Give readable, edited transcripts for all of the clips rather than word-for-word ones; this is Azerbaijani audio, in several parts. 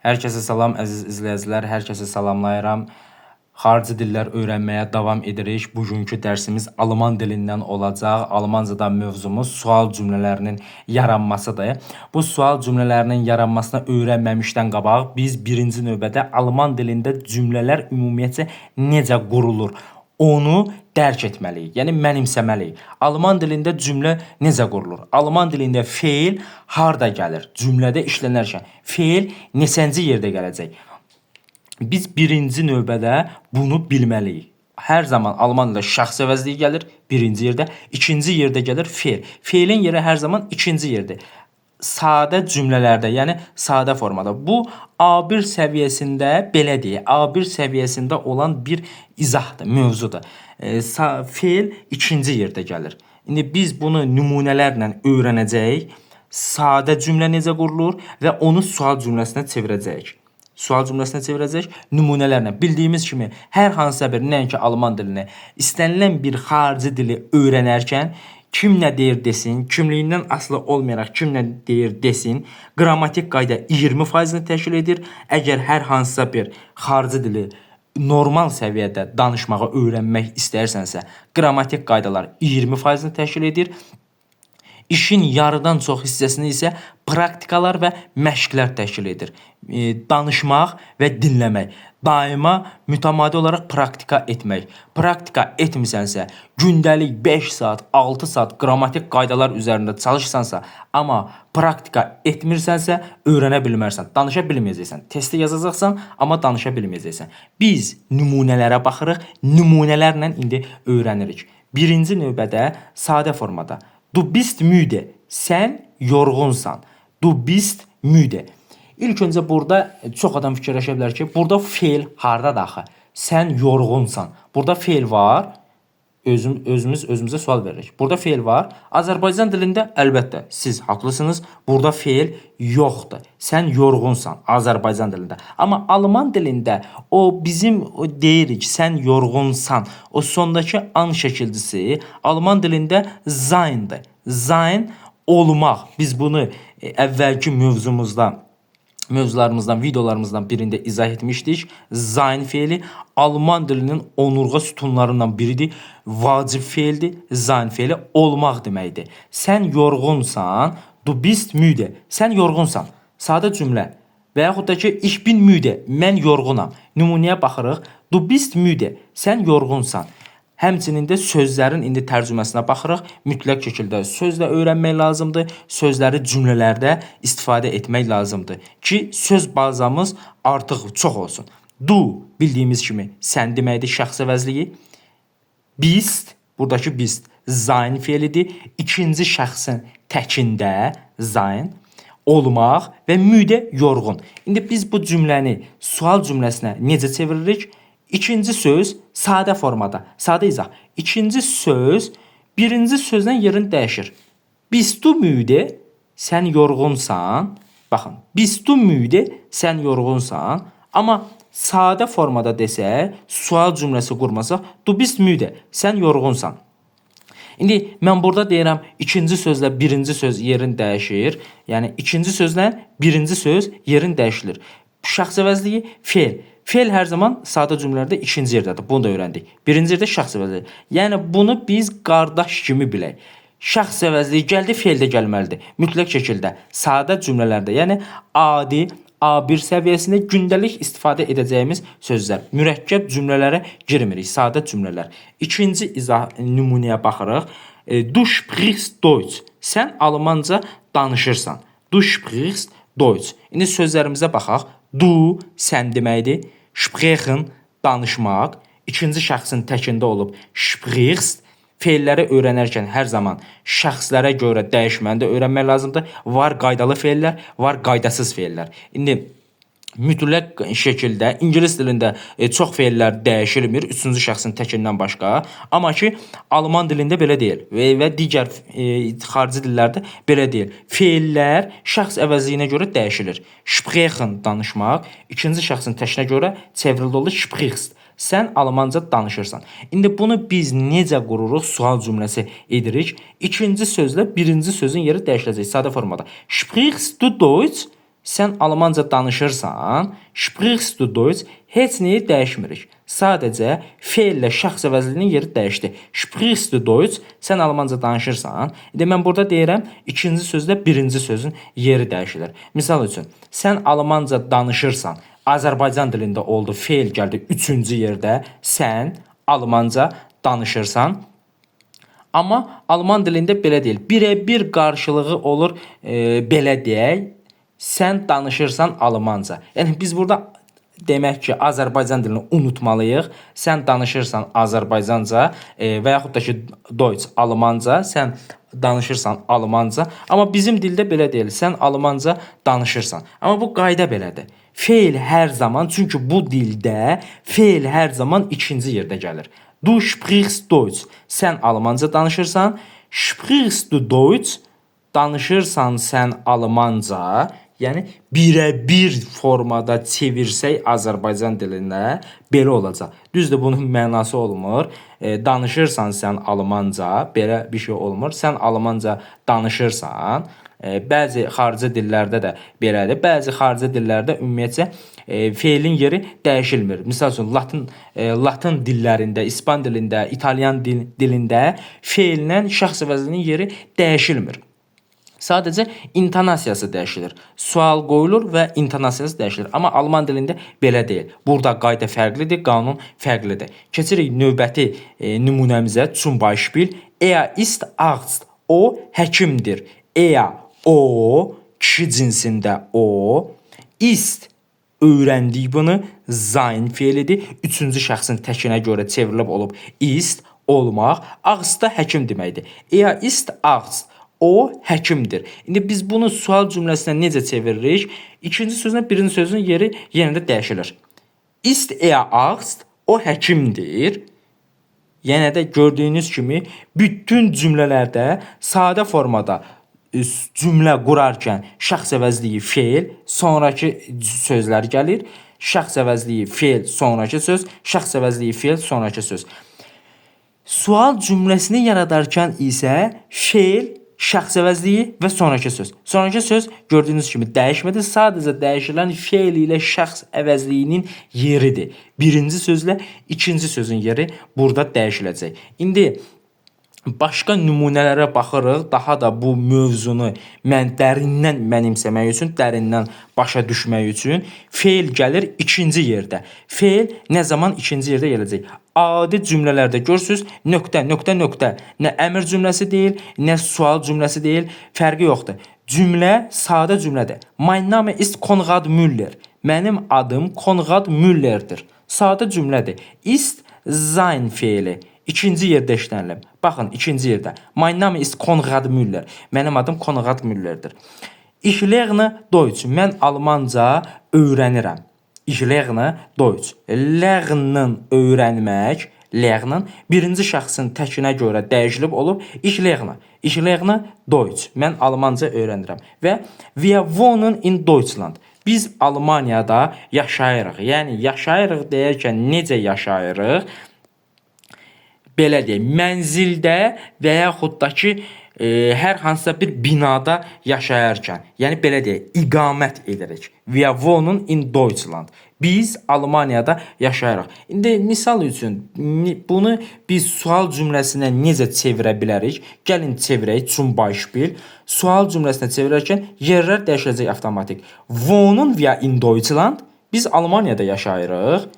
Hər kəsə salam əziz izləyicilər, hər kəsə salamlayıram. Xarici dillər öyrənməyə davam edirik. Bugünkü dərsimiz alman dilindən olacaq. Almancada mövzumuz sual cümlələrinin yaranmasıdır. Bu sual cümlələrinin yaranmasını öyrənməmişdən qabaq biz birinci növbədə alman dilində cümlələr ümumiyyətcə necə qurulur, onu dərk etməliyik, yəni mənimsəməliyik. Alman dilində cümlə necə qurulur? Alman dilində feil harda gəlir? Cümlədə işlənərkən feil neçənci yerdə gələcək? Biz birinci növbədə bunu bilməliyik. Hər zaman alman dilində şəxs əvəzliyi gəlir birinci yerdə, ikinci yerdə gəlir feil. Feilin yeri hər zaman ikinci yerdə. Sadə cümlələrdə, yəni sadə formada. Bu A1 səviyyəsində belə deyək, A1 səviyyəsində olan bir izahdır, mövzudur. Feil ikinci yerdə gəlir. İndi biz bunu nümunələrlə öyrənəcəyik. Sadə cümlə necə qurulur və onu sual cümləsinə çevirəcəyik. Sual cümləsinə çevirəcək nümunələrlə. Bildiyimiz kimi hər hansısa bir nəinki alman dilini, istənilən bir xarici dili öyrənərkən kim nə deyir desin, kimliyindən asılı olmayaraq kim nə deyir desin, qrammatik qayda 20%-ni təşkil edir. Əgər hər hansısa bir xarici dili normal səviyyədə danışmağı öyrənmək istəyirsənsə, qrammatik qaydalar 20%-ni təşkil edir. İşin yarıdan çox hissəsini isə praktikalar və məşqlər təşkil edir. Danışmaq və dinləmək. Daima mütəmadi olaraq praktika etmək. Praktika etmisənsə, gündəlik 5 saat, 6 saat qrammatik qaydalar üzərində çalışsansa, amma praktika etmirsənsə, öyrənə bilmərsən, danışa bilməyəcəksən. Testi yazacaqsan, amma danışa bilməyəcəksən. Biz nümunələrə baxırıq, nümunələrlə indi öyrənirik. Birinci növbədə sadə formada. Du bist müde. Sən yorğunsan. Du bist müde. İlk öncə burada çox adam fikirləşə bilər ki, burada feil hardadır axı? Sən yorğunsan. Burada feil var. Özümüzə sual veririk. Burada feil var. Azərbaycan dilində əlbəttə siz haqlısınız. Burada feil yoxdur. Sən yorğunsan Azərbaycan dilində. Amma alman dilində o bizim deyirik sən yorğunsan. O sondakı an şəkilcisi alman dilində seindir. Sein olmaq. Biz bunu əvvəlki mövzularımızdan, videolarımızdan birində izah etmişdik. Sein feili alman dilinin onurğa sütunlarından biridir. Vacib feildir. Sein feili olmaq deməkdir. Sən yorğunsan, du bist müde. Sən yorğunsan. Sadə cümlə. Və yaxud da ki, ich bin müde. Mən yorğunam. Nümunəyə baxırıq. Du bist müde. Sən yorğunsan. Həmçinin də sözlərin indi tərcüməsinə baxırıq. Mütləq şəkildə sözlə öyrənmək lazımdır. Sözləri cümlələrdə istifadə etmək lazımdır ki, söz bazamız artıq çox olsun. Du bildiyimiz kimi sən deməkdir, şəxs əvəzliyi. Bist, buradakı bist sein feilidir. İkinci şəxsin təkində sein olmaq və müde yorğun. İndi biz bu cümləni sual cümləsinə necə çeviririk? İkinci söz sadə formada, sadə izah. İkinci söz birinci sözdən yerini dəyişir. Bist du müde, sən yorğunsan. Baxın, bist du müde, sən yorğunsan. Amma sadə formada desək, sual cümləsi qurmasaq, du bist müde, sən yorğunsan. İndi mən burada deyirəm, ikinci sözlə birinci söz yerini dəyişir. Yəni, ikinci sözlə birinci söz yerini dəyişilir. Şəxs əvəzliyi feil. Feil hər zaman sadə cümlələrdə ikinci yerdədir. Bunu da öyrəndik. Birinci yerdə şəxs əvəzliyi. Yəni, bunu biz qardaş kimi bilək. Şəxs əvəzliyi gəldi, feil də gəlməlidir. Mütləq şəkildə sadə cümlələrdə, yəni adi, A1 səviyyəsində gündəlik istifadə edəcəyimiz sözlər. Mürəkkəb cümlələrə girmirik, sadə cümlələr. İkinci izah nümunəyə baxırıq. Du sprichst Deutsch. Sən almanca danışırsan. Du sprichst Deutsch. İndi sözlərimizə baxaq. Du sən deməkdir. Sprechen danışmaq. İkinci şəxsin təkində olub sprichst. Feilləri öyrənərkən hər zaman şəxslərə görə dəyişməni də öyrənmək lazımdır. Var qaydalı feillər, var qaydasız feillər. İndi mütləq şəkildə ingilis dilində çox feillər dəyişilmir üçüncü şəxsin təkindən başqa. Amma ki, alman dilində belə deyil və digər xarici dillərdə belə deyil. Feillər şəxs əvəzliyinə görə dəyişilir. Sprechen danışmaq, ikinci şəxsin təkinə görə çevrildi oldu sprichst. Sən almanca danışırsan. İndi bunu biz necə qururuq? Sual cümləsi edirik. İkinci sözlə birinci sözün yeri dəyişiləcək sadə formada. Sprichst du Deutsch? sən almanca danışırsan, sprichst du Deutsch heç nəyi dəyişmirik. Sadəcə feillə şəxs əvəzliyinin yeri dəyişdi. Sprichst du Deutsch, sən almanca danışırsan. İndi mən burada deyirəm, ikinci sözlə birinci sözün yeri dəyişilir. Misal üçün, sən almanca danışırsan, Azərbaycan dilində oldu, feil gəldi üçüncü yerdə, sən almanca danışırsan. Amma alman dilində belə deyil. Birə-bir qarşılığı olur, belə deyək, sən danışırsan almanca. Yəni biz burada demək ki, Azərbaycan dilini unutmalıyıq. Sən danışırsan Azərbaycanca və yaxud da ki, Deutsch almanca, sən danışırsan almanca. Amma bizim dildə belə deyil. Sən almanca danışırsan. Amma bu qayda belədir. Feil hər zaman, çünki bu dildə feil hər zaman ikinci yerdə gəlir. Du sprichst Deutsch. Sən almanca danışırsan. Sprichst du Deutsch. Danışırsan sən almanca. Yəni birə-bir formada çevirsək Azərbaycan dilinə belə olacaq. Düzdür, bunun mənası olmur. Danışırsan sən almanca, belə bir şey olmur. Sən almanca danışırsan. Bəzi xarici dillərdə də belədir. Bəzi xarici dillərdə ümumiyyətcə feilin yeri dəyişilmir. Misal üçün Latın dillərində, İspan dilində, İtalyan dilində feillə şəxs əvəzliyinin yeri dəyişilmir. Sadəcə intonasiyası dəyişilir. Sual qoyulur və intonasiyası dəyişilir. Amma alman dilində belə deyil. Burada qayda fərqlidir, qanun fərqlidir. Keçirik növbəti nümunəmizə. Zum Beispiel, er ist Arzt. O həkimdir. Er, o, kişi cinsində o, ist, öyrəndik bunu, sein feilidir. Üçüncü şəxsin təkinə görə çevrilib olub ist, olmaq. Arzt da həkim deməkdir. Er ist Arzt. O həkimdir. İndi biz bunu sual cümləsinə necə çeviririk? İkinci sözlə birinci sözün yeri yenə də dəyişilir. Ist er Arzt? O həkimdir. Yenə də gördüyünüz kimi bütün cümlələrdə sadə formada cümlə qurarkən şəxs əvəzliyi feil, sonrakı sözlər gəlir. Şəxs əvəzliyi feil, sonrakı söz, şəxs əvəzliyi feil, sonrakı söz. Sual cümləsini yaradarkən isə feil, şəxs əvəzliyi və sonrakı söz. Sonrakı söz gördüyünüz kimi dəyişmədi. Sadəcə dəyişilən feil ilə şəxs əvəzliyinin yeridir. Birinci sözlə ikinci sözün yeri burada dəyişiləcək. İndi başqa nümunələrə baxırıq. Daha da bu mövzunu dərindən mənimsəmək üçün, dərindən başa düşmək üçün feil gəlir ikinci yerdə. Feil nə zaman ikinci yerdə gələcək? Adi cümlələrdə görürsüz, nöqtə, nöqtə, nöqtə. Nə əmr cümləsi deyil, nə sual cümləsi deyil, fərqi yoxdur. Cümlə sadə cümlədir. Mein Name ist Konrad Müller. Mənim adım Konrad Müllerdir. Sadə cümlədir. Ist sein feili. İkinci yerdə işlənilib. Baxın, ikinci yerdə. Mein Name ist Konrad Müller. Mənim adım Konrad Müllerdir. Ich lerne Deutsch. Mən almanca öyrənirəm. Ich lerne Deutsch. Lernen öyrənmək, lernen birinci şəxsin təkinə görə dəyişilib olub ich lerne. Ich lerne Deutsch. Mən almanca öyrənirəm. Və wir wohnen in Deutschland. Biz Almaniyada yaşayırıq. Yəni yaşayırıq deyərkən necə yaşayırıq? Belə deyək, mənzildə və yaxud da ki, hər hansısa bir binada yaşayarkən, yəni belə deyək, iqamət edirik. Wir wohnen in Deutschland. Biz Almaniyada yaşayırıq. İndi misal üçün bunu biz sual cümləsinə necə çevirə bilərik? Gəlin çevirək. Zum Beispiel. Sual cümləsinə çevirərkən yerlər dəyişiləcək avtomatik. Wohnen wir in Deutschland? Biz Almaniyada yaşayırıq.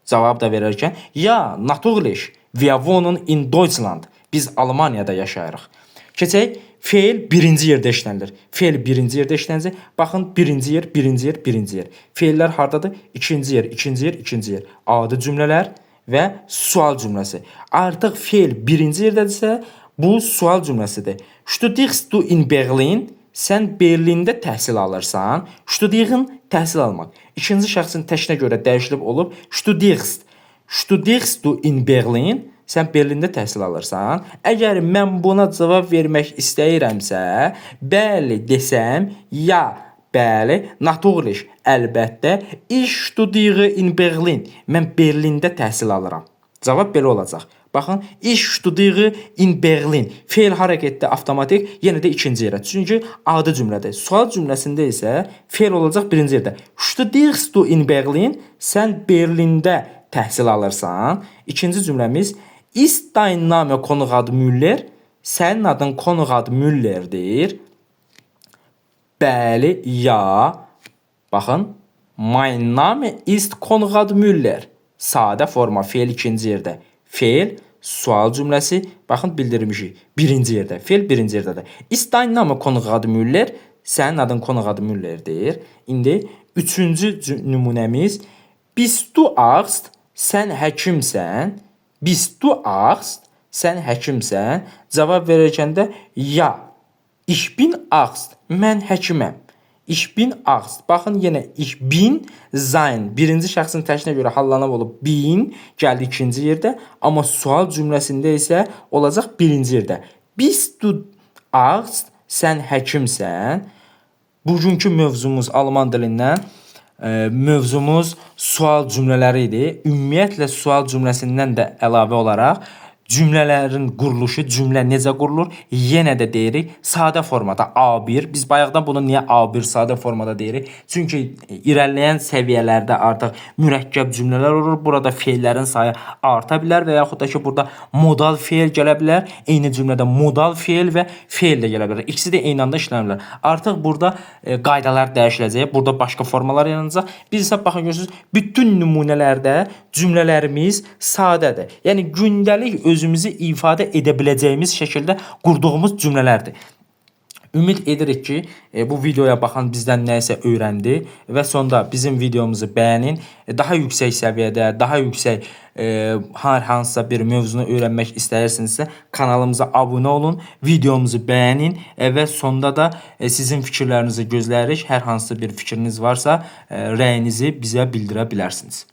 Cavab da verərkən ya, natürlich. Wir wohnen in Deutschland. Biz Almaniyada yaşayırıq. Keçək, feil birinci yerdə işlənilir. Feil birinci yerdə işlənəcək. Baxın, birinci yer, birinci yer, birinci yer. Feillər hardadır? İkinci yer, ikinci yer, ikinci yer. Adi cümlələr və sual cümləsi. Artıq feil birinci yerdədirsə, bu sual cümləsidir. Studierst du in Berlin? Sən Berlində təhsil alırsan. Studieren təhsil almaq. İkinci şəxsin təşkinə görə dəyişilib olub. Studierst. Studierst du in Berlin? Sən Berlində təhsil alırsan. Əgər mən buna cavab vermək istəyirəmsə, bəli desəm, ya, bəli, natürlich, əlbəttə, ich studiere in Berlin. Mən Berlində təhsil alıram. Cavab belə olacaq. Baxın, ich studiere in Berlin. Fe'l hərəkətdə avtomatik yenə də ikinci yerə. Çünki adi cümlədir. Sual cümləsində isə fe'l olacaq birinci yerdə. Studierst du in Berlin? Sən Berlində təhsil alırsan. İkinci cümləmiz ist dein Name Konrad Müller? Sənin adın Konrad Müllerdir. Bəli, ya. Baxın, mein Name ist Konrad Müller. Sadə forma, fe'l ikinci yerdə. Fe'l, sual cümləsi, baxın bildirmişik. Birinci yerdə, fe'l birinci yerdədir. Ist dein Name Konrad Müller? Sənin adın Konrad Müllerdir. İndi üçüncü nümunəmiz bist du Arzt? Sən həkimsən. Bist du Arzt? Sən həkimsən. Cavab verərkəndə ya. Ich bin Arzt. Mən həkiməm. Ich bin Arzt. Baxın yenə ich bin sein. Birinci şəxsin təşkilinə görə hallanıb olub bin gəldi ikinci yerdə. Amma sual cümləsində isə olacaq birinci yerdə. Bist du Arzt? Sən həkimsən. Bugünkü mövzumuz alman dilindən mövzumuz sual cümlələri idi. Ümumiyyətlə sual cümləsindən də əlavə olaraq cümlələrin quruluşu, cümlə necə qurulur? Yenə də deyirik, sadə formada A1. Biz bayaqdan bunu niyə A1 sadə formada deyirik? Çünki irəliləyən səviyyələrdə artıq mürəkkəb cümlələr olur. Burada fe'llərin sayı arta bilər və yaxud da ki, burada modal fe'l gələ bilər. Eyni cümlədə modal fe'l və fe'l də gələ bilər. İkisi də eyni anda işlənirlər. Artıq burada qaydalar dəyişiləcək. Burada başqa formalar yaranacaq. Biz isə baxın görürsünüz, bütün nümunələrdə cümlələrimiz sadədir. Yəni gündəlik özümüzü ifadə edə biləcəyimiz şəkildə qurduğumuz cümlələrdir. Ümid edirik ki, bu videoya baxan bizdən nəyisə öyrəndi və sonda bizim videomuzu bəyənin. Daha yüksək səviyyədə, daha yüksək hər hansısa bir mövzunu öyrənmək istəyirsinizsə, kanalımıza abunə olun, videomuzu bəyənin və sonda da sizin fikirlərinizi gözləyirik. Hər hansısa bir fikriniz varsa, rəyinizi bizə bildirə bilərsiniz.